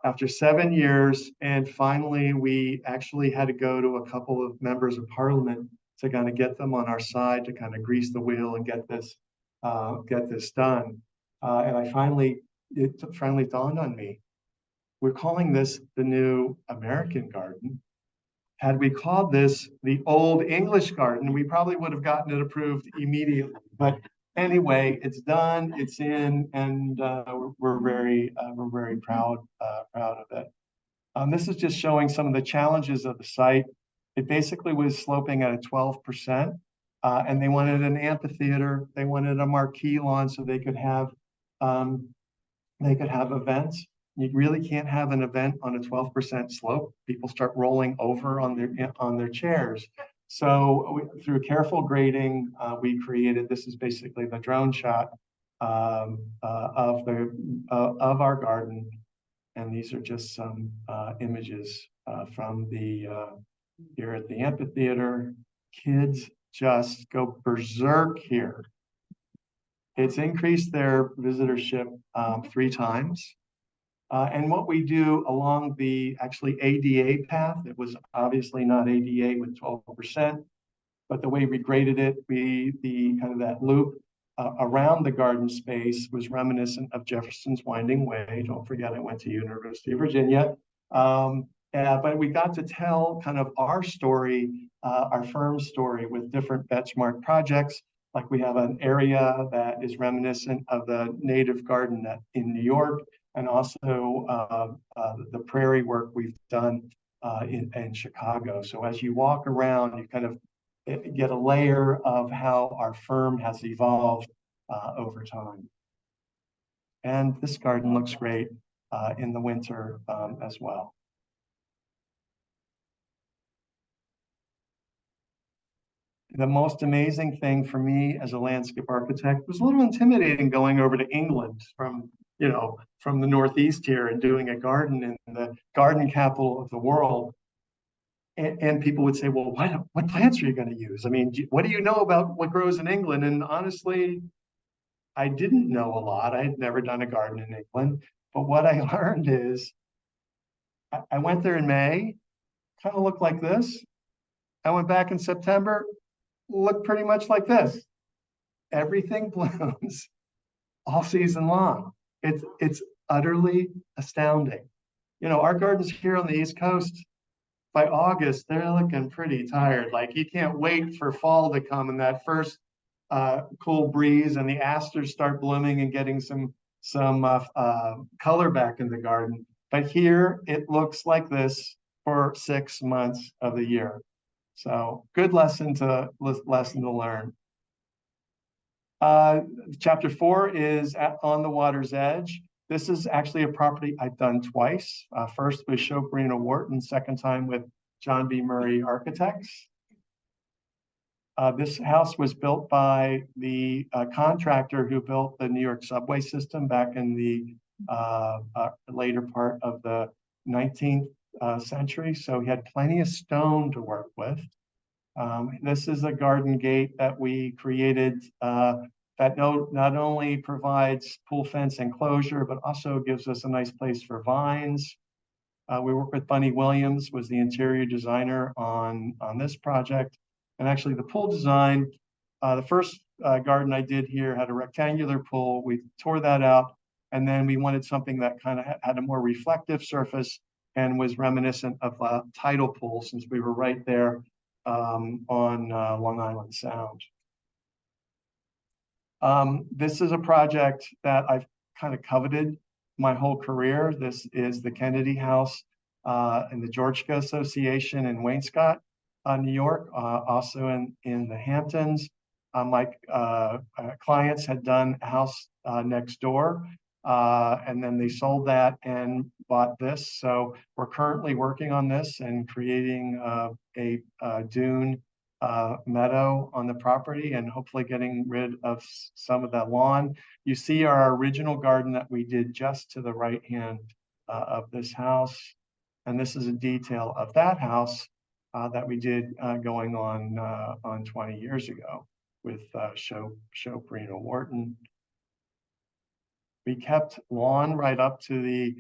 After 7 years, and finally, we actually had to go to a couple of members of parliament to kind of get them on our side to kind of grease the wheel and get this done. And it finally dawned on me. We're calling this the new American garden. Had we called this the old English garden, we probably would have gotten it approved immediately. But anyway, it's done, it's in, and we're very proud of it. This is just showing some of the challenges of the site. It basically was sloping at a 12%, and they wanted an amphitheater. They wanted a marquee lawn so they could have events. You really can't have an event on a 12% slope. People start rolling over on their chairs. So through careful grading, we created, this is basically the drone shot of our garden. And these are just some images from here at the amphitheater. Kids just go berserk here. It's increased their visitorship 3 times. And what we do along the actually ADA path, it was obviously not ADA with 12%, but the way we graded it, the kind of that loop around the garden space was reminiscent of Jefferson's Winding Way. Don't forget, I went to University of Virginia. But we got to tell kind of our story, our firm's story with different benchmark projects. Like we have an area that is reminiscent of the native garden in New York, and also the prairie work we've done in Chicago. So as you walk around, you kind of get a layer of how our firm has evolved over time. And this garden looks great in the winter as well. The most amazing thing for me as a landscape architect was a little intimidating going over to England from the Northeast here and doing a garden in the garden capital of the world. And people would say, well, what plants are you going to use? I mean, what do you know about what grows in England? And honestly, I didn't know a lot. I had never done a garden in England. But what I learned is I went there in May, kind of looked like this. I went back in September, looked pretty much like this. Everything blooms all season long. It's utterly astounding. Our gardens here on the East Coast, by August, they're looking pretty tired. Like you can't wait for fall to come and that first cool breeze and the asters start blooming and getting some color back in the garden. But here it looks like this for 6 months of the year. So good lesson to learn. Chapter 4 is on the water's edge. This is actually a property I've done twice. First with Shoprino Wharton, second time with John B. Murray Architects. This house was built by the contractor who built the New York subway system back in the later part of the 19th century. So he had plenty of stone to work with. This is a garden gate that we created that not only provides pool fence enclosure, but also gives us a nice place for vines. We work with Bunny Williams, was the interior designer on this project. And actually the pool design, the first garden I did here had a rectangular pool. We tore that out, and then we wanted something that kind of had a more reflective surface and was reminiscent of a tidal pool, since we were right there on Long Island Sound. This is a project that I've kind of coveted my whole career. This is the Kennedy House in the Georgia Association in Wainscott, New York, also in the Hamptons. My clients had done a house next door, And then they sold that and bought this. So we're currently working on this and creating a dune meadow on the property and hopefully getting rid of some of that lawn. You see our original garden that we did just to the right hand of this house. And this is a detail of that house that we did going on 20 years ago with Show Perino Wharton. We kept lawn right up to the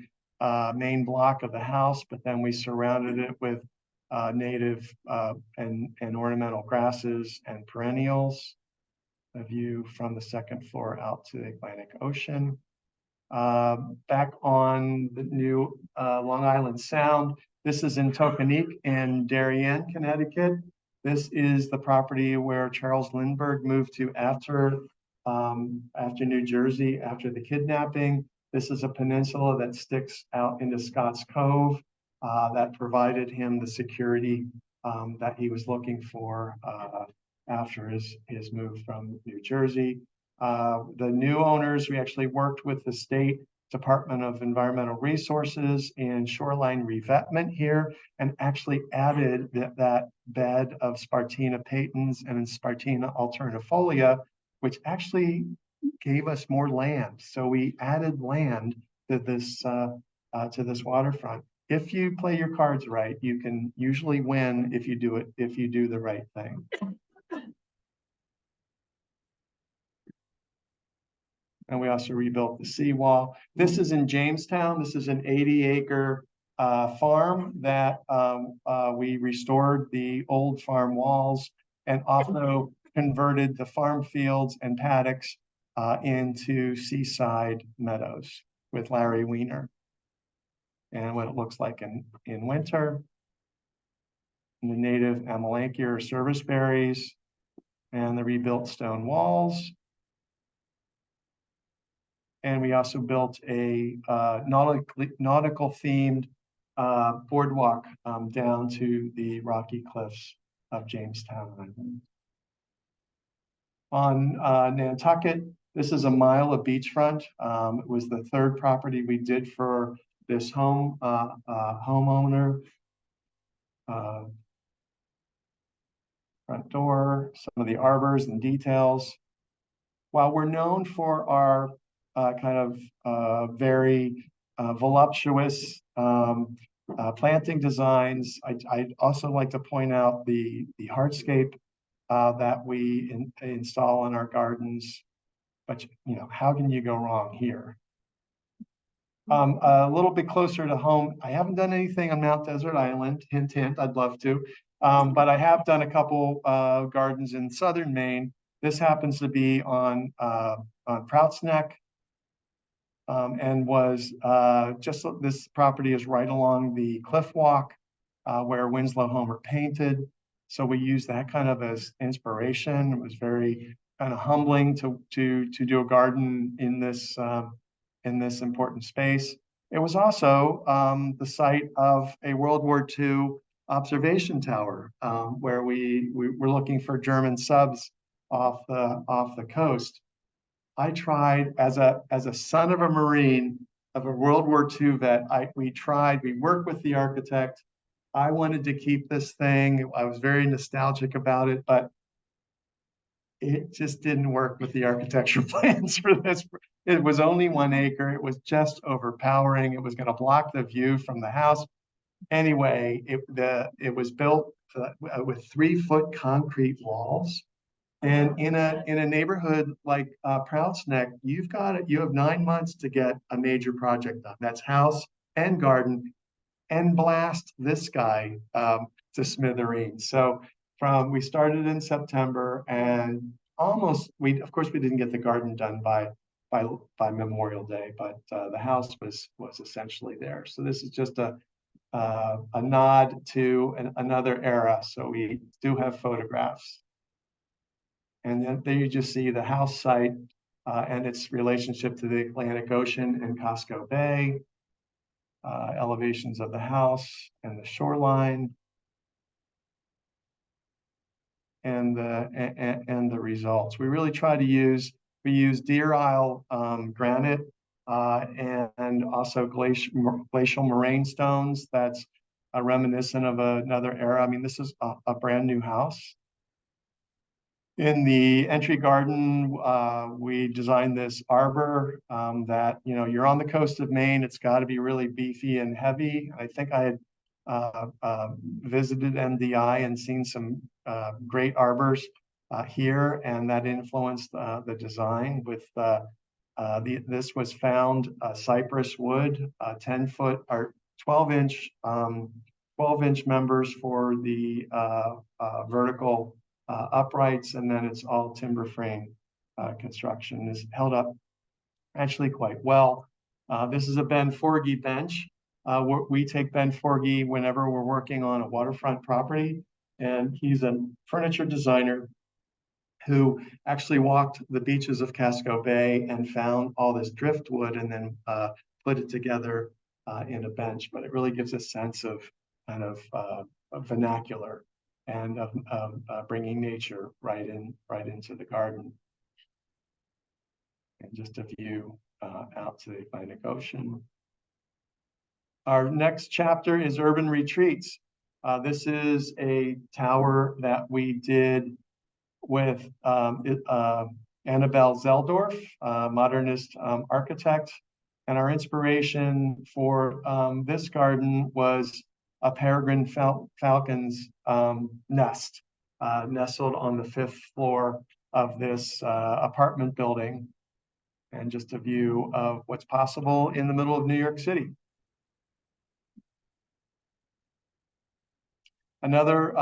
main block of the house, but then we surrounded it with native and ornamental grasses and perennials. A view from the second floor out to the Atlantic Ocean. Back on the new Long Island Sound, this is in Tokenique in Darien, Connecticut. This is the property where Charles Lindbergh moved to after New Jersey, after the kidnapping. This is a peninsula that sticks out into Scott's Cove that provided him the security that he was looking for after his move from New Jersey. The new owners, we actually worked with the State Department of Environmental Resources and shoreline revetment here and actually added that bed of Spartina patens and Spartina alternifolia, which actually gave us more land. So we added land to this waterfront. If you play your cards right, you can usually win if you do the right thing. And we also rebuilt the seawall. This is in Jamestown. This is an 80-acre farm that we restored the old farm walls and also converted the farm fields and paddocks into seaside meadows with Larry Weiner. And what it looks like in winter. And the native Amelanchier or service berries and the rebuilt stone walls. And we also built a nautical themed boardwalk down to the rocky cliffs of Jamestown Island. On Nantucket, this is a mile of beachfront. It was the third property we did for this homeowner. Front door, some of the arbors and details. While we're known for our kind of very voluptuous planting designs, I'd also like to point out the hardscape that we install in our gardens. But you know, how can you go wrong here? A little bit closer to home, I haven't done anything on Mount Desert Island. Hint, hint, I'd love to. But I have done a couple gardens in southern Maine. This happens to be on Prout's Neck. And was this property is right along the cliff walk where Winslow Homer painted. So we used that kind of as inspiration. It was very kind of humbling to do a garden in this important space. It was also the site of a World War II observation tower where we were looking for German subs off the coast. I tried as a son of a Marine, of a World War II vet, we worked with the architect. I wanted to keep this thing. I was very nostalgic about it, but it just didn't work with the architecture plans for this. It was only 1 acre. It was just overpowering. It was going to block the view from the house. Anyway, it was built with 3-foot concrete walls. And in a neighborhood like Prout's Neck, you have 9 months to get a major project done. That's house and garden, and blast this guy to smithereens. So we started in September, and of course we didn't get the garden done by Memorial Day, but the house was essentially there. So this is just a nod to another era. So we do have photographs. And then there you just see the house site and its relationship to the Atlantic Ocean and Costco Bay, elevations of the house and the shoreline, and the results. We really try to use Deer Isle granite and also glacial moraine stones. That's reminiscent of another era. I mean, this is a brand new house. In the entry garden, we designed this arbor that, you know, you're on the coast of Maine. It's got to be really beefy and heavy. I think I had visited MDI and seen some great arbors here, and that influenced the design. With this was found cypress wood, 10-foot or 12-inch 12-inch members for the vertical uprights, and then it's all timber frame construction. Is held up actually quite well. This is a Ben Forgy bench. We take Ben Forgy whenever we're working on a waterfront property, and he's a furniture designer who actually walked the beaches of Casco Bay and found all this driftwood and then put it together in a bench. But it really gives a sense of kind of vernacular and of bringing nature right into the garden. And just a view out to the Atlantic Ocean. Our next chapter is urban retreats. This is a tower that we did with Annabelle Zeldorf, modernist architect. And our inspiration for this garden was a peregrine falcon's nest, nestled on the 5th floor of this apartment building. And just a view of what's possible in the middle of New York City. Another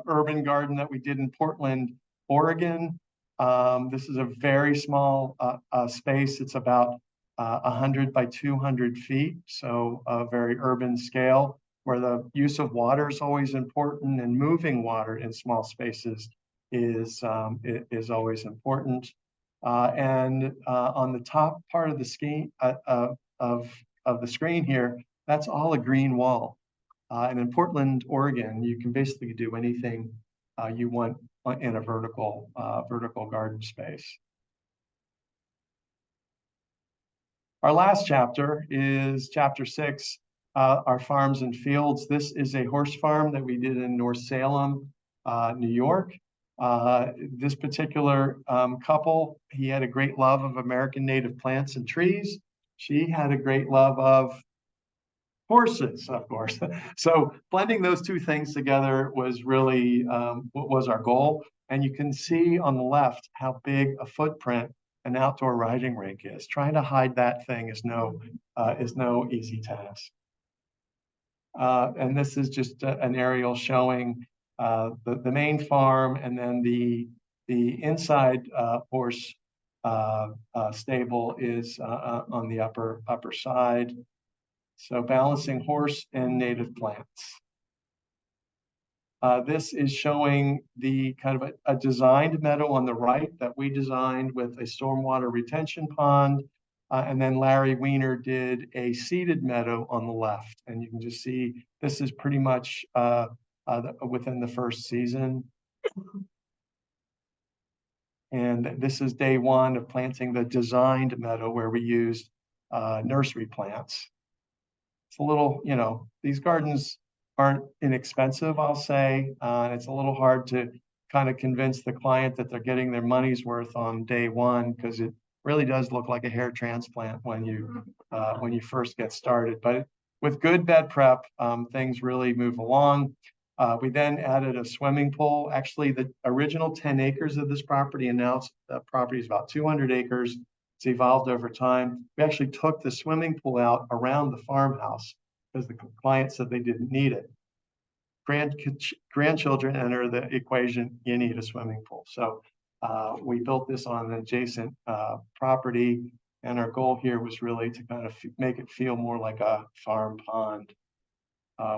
urban garden that we did in Portland, Oregon. This is a very small space. It's about 100 by 200 feet, so a very urban scale, where the use of water is always important, and moving water in small spaces is always important. And on the top part of the screen of the screen here, that's all a green wall. And in Portland, Oregon, you can basically do anything you want in a vertical garden space. Our last chapter is chapter 6, our farms and fields. This is a horse farm that we did in North Salem, New York. This particular couple, he had a great love of American native plants and trees. She had a great love of horses, of course. So blending those two things together was really what was our goal. And you can see on the left how big a footprint an outdoor riding rink is. Trying to hide that thing is no easy task. And this is just an aerial showing the main farm, and then the inside horse stable is on the upper side. So balancing horse and native plants. This is showing the kind of a designed meadow on the right that we designed with a stormwater retention pond. And then Larry Weiner did a seeded meadow on the left. And you can just see this is pretty much within the first season. And this is day 1 of planting the designed meadow, where we used nursery plants. It's a little, you know, these gardens aren't inexpensive, I'll say. It's a little hard to kind of convince the client that they're getting their money's worth on day 1, because it really does look like a hair transplant when you first get started. But with good bed prep, things really move along. We then added a swimming pool. Actually, the original 10 acres of this property, and now the property is about 200 acres. It's evolved over time. We actually took the swimming pool out around the farmhouse because the client said they didn't need it. Grandchildren enter the equation, you need a swimming pool. So we built this on an adjacent property, and our goal here was really to kind of make it feel more like a farm pond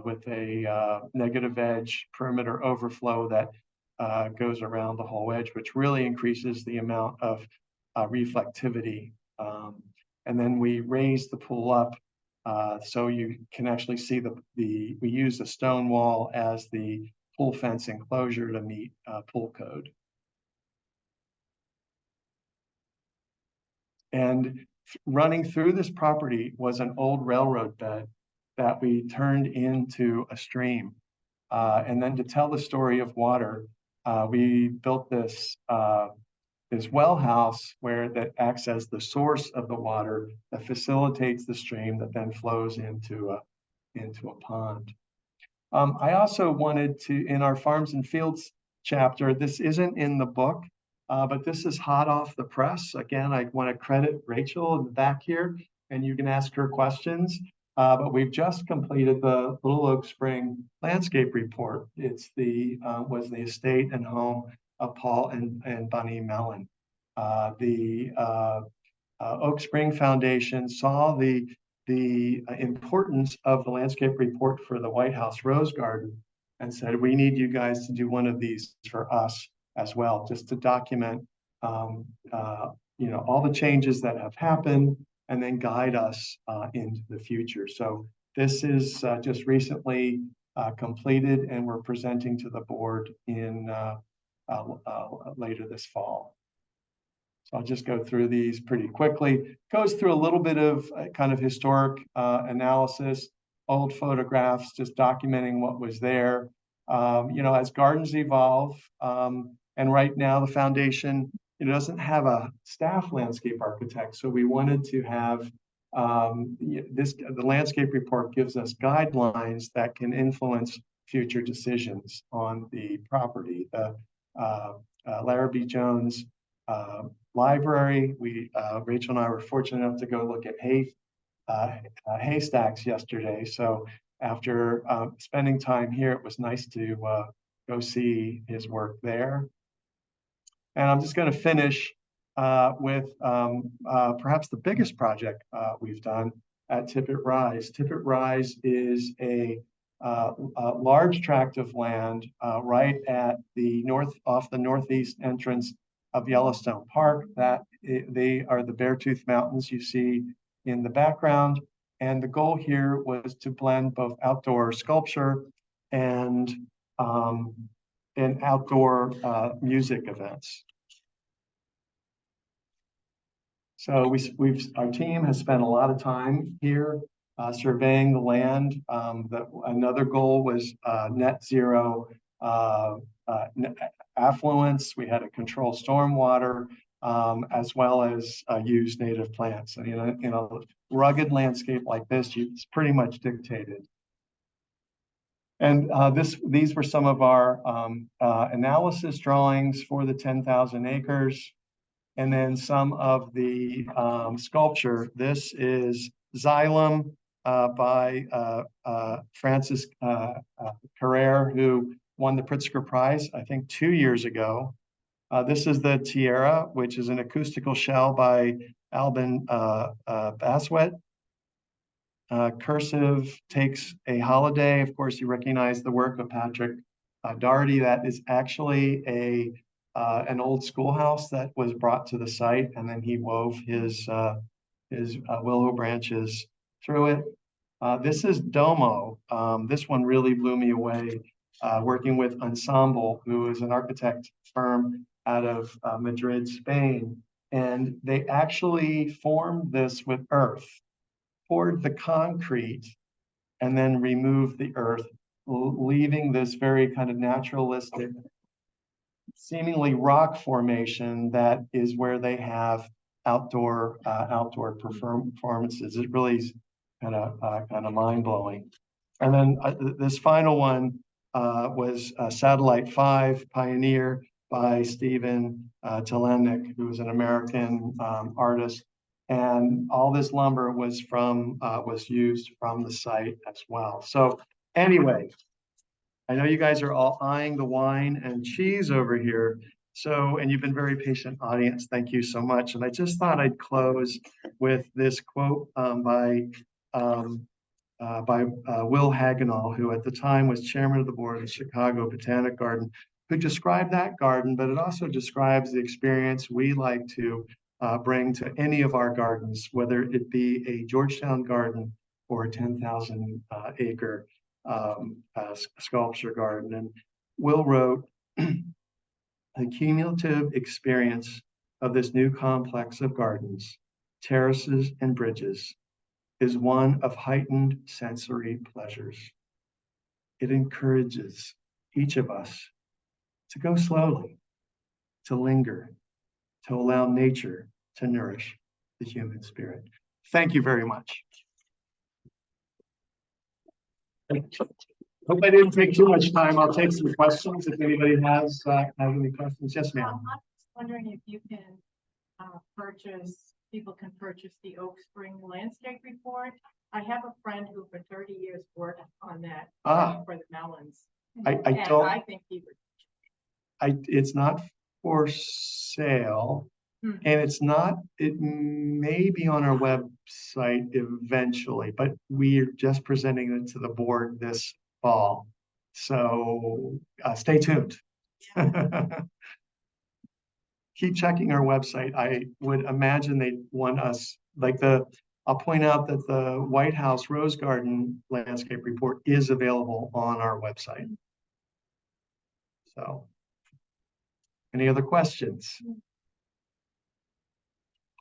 with a negative edge perimeter overflow that goes around the whole edge, which really increases the amount of reflectivity. And then we raise the pool up so you can actually see we use the stone wall as the pool fence enclosure to meet pool code. And running through this property was an old railroad bed that we turned into a stream. And then to tell the story of water, we built this well house where that acts as the source of the water that facilitates the stream that then flows into a pond. I also wanted to, in our Farms and Fields chapter, this isn't in the book, but this is hot off the press. Again, I want to credit Rachel in the back here, and you can ask her questions. But we've just completed the Little Oak Spring landscape report. It's was the estate and home of Paul and Bunny Mellon. The Oak Spring Foundation saw the importance of the landscape report for the White House Rose Garden and said, we need you guys to do one of these for us as well, just to document all the changes that have happened and then guide us into the future. So this is just recently completed, and we're presenting to the board in later this fall. So I'll just go through these pretty quickly. Goes through a little bit of kind of historic analysis, old photographs, just documenting what was there. As gardens evolve, and right now the foundation doesn't have a staff landscape architect, so we wanted to have the landscape report gives us guidelines that can influence future decisions on the property. The Larrabee Jones library, Rachel and I were fortunate enough to go look at haystacks yesterday. So after spending time here, it was nice to go see his work there. And I'm just going to finish with perhaps the biggest project we've done at Tippet Rise. Tippet Rise is a large tract of land right at off the northeast entrance of Yellowstone Park. They are the Beartooth Mountains you see in the background. And the goal here was to blend both outdoor sculpture and outdoor music events. So our team has spent a lot of time here surveying the land. Another goal was net zero affluence. We had to control stormwater as well as use native plants. And in a rugged landscape like this, it's pretty much dictated. And these were some of our analysis drawings for the 10,000 acres. And then some of the sculpture. This is Xylem by Francis Carrere, who won the Pritzker Prize, I think 2 years ago. This is the Tiara, which is an acoustical shell by Albin Baswet. Cursive takes a holiday. Of course, you recognize the work of Patrick Doherty. That is actually an old schoolhouse that was brought to the site, and then he wove his willow branches through it. This is Domo. This one really blew me away, working with Ensemble, who is an architect firm out of Madrid, Spain. And they actually formed this with earth, poured the concrete, and then removed the earth, leaving this very kind of naturalistic, seemingly rock formation that is where they have outdoor performances. It really is kind of mind-blowing. And then this final one was Satellite 5 Pioneer by Stephen Telemnik, who was an American artist. And all this lumber was used from the site as well. So anyway, I know you guys are all eyeing the wine and cheese over here. So, and you've been very patient, audience. Thank you so much. And I just thought I'd close with this quote by Will Hagenall, who at the time was chairman of the board of the Chicago Botanic Garden, who described that garden, but it also describes the experience we like to bring to any of our gardens, whether it be a Georgetown garden or a 10,000 acre sculpture garden. And Will wrote, the cumulative experience of this new complex of gardens terraces, and bridges is one of heightened sensory pleasures. It encourages each of us to go slowly, to linger, to allow nature to nourish the human spirit. Thank you very much. Hope I didn't take too much time. I'll take some questions if anybody has any questions. Yes, ma'am. I'm just wondering if you can people can purchase the Oak Spring Landscape Report. I have a friend who for 30 years worked on that for the melons. I think he would. It's not for sale. And it may be on our website eventually, but we're just presenting it to the board this fall. So stay tuned. Keep checking our website. I would imagine they want us, I'll point out that the White House Rose Garden Landscape Report is available on our website. So, any other questions?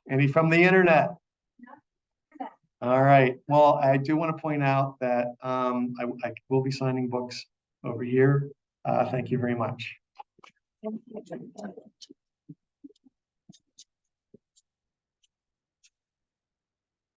Any from the internet? All right. Well, I do want to point out that I will be signing books over here. Thank you very much.